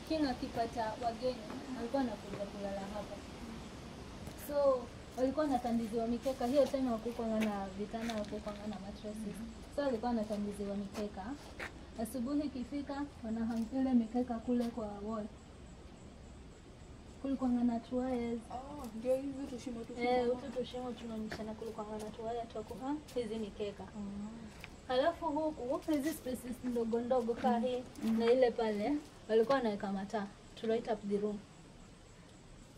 King akipata wageni alikuwa anakuja kulala hapa. So walikuwa wanatandiziwa mikeka. Hiyo time hakukuwa na vitanda, hakukuwa na mattresses. So walikuwa wanatandiziwa mikeka. Asubuhi ikifika wanahang ile mikeka kule kwa wall. Kulikuwa na tuwaya. Ndio hizi tushimo tu. Tushimo tunaonyeshana kulikuwa na tuwaya tu kuha hizi mikeka. Halafu huku hizi spaces ndogo ndogo kaa hii na ile pale walikuwa wanaweka mataa to light up the room.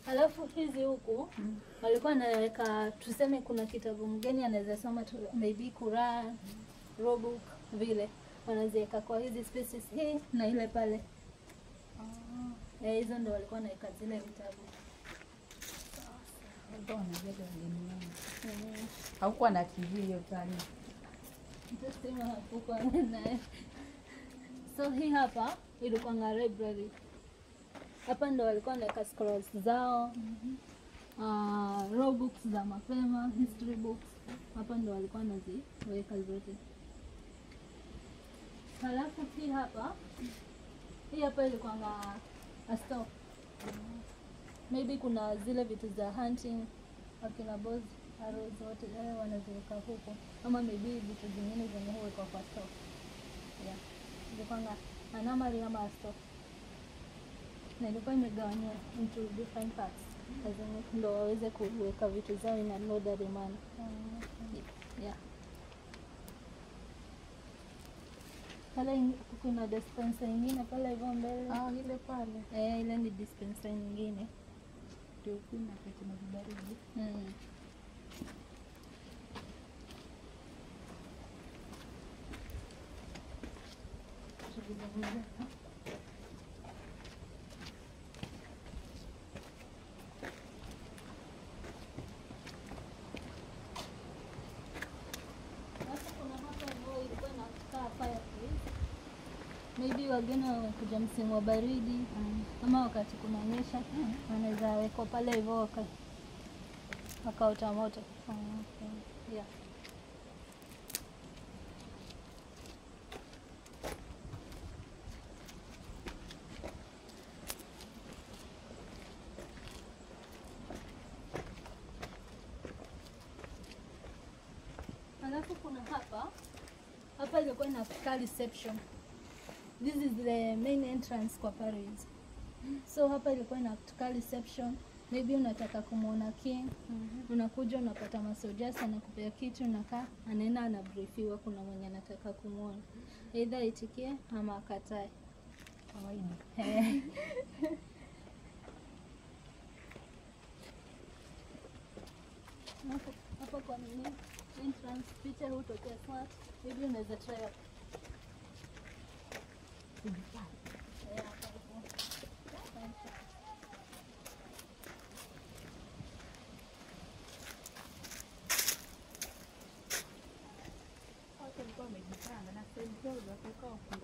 Halafu hizi huku walikuwa wanaweka, tuseme kuna kitabu mgeni anaweza soma maybe Quran, book vile wanaziweka kwa hizi spaces hii na ile pale. Hizo ndo walikuwa wanaweka zile vitabu. Ndio wanajaga wageni wao. Haukuwa na TV hiyo time. Tutasema hakukuwa naye. So hii hapa ilikuwa na library. Hapa ndo walikuwa wanaweka scrolls zao. Raw books za mapema, history books. Hapa ndo walikuwa wanaziweka zote. Halafu hii hapa ilikuwa na a store. Maybe kuna zile vitu za hunting, akina bows, arrows zote wanaziweka huko. Ama maybe vitu zingine zenye huwekwa kwa store. Yeah. Ilikuwa na anamari ama a store. Na ilikuwa imegawanywa into different parts. Ndo waweze kuweka vitu zao in an orderly manner. Yeah. Pale kuna dispenser nyingine pale hivyo mbele. Ile pale. Ile ni dispenser nyingine. Ndio kuna kati na baridi. Maybe wageni wanakuja msimu wa baridi ama wakati kunanyesha wanaweza weka pale hivyo wakaota moto. Yeah. Alafu kuna hapa ilikuwa ina reception. This is the main entrance kwa parades. So hapa ilikuwa ina reception. Maybe unataka kumuona king, unakuja unapata masojas anakupea kitu unakaa, anaenda anabriefiwa kuna mwenye anataka kumuona. Either itikie ama akatae. Kawaida. Hapa kwa nini? Entrance picha hutokea smart. Maybe unaweza try up. Watu walikuwa wamejipanga na sehemu zao za kukaa.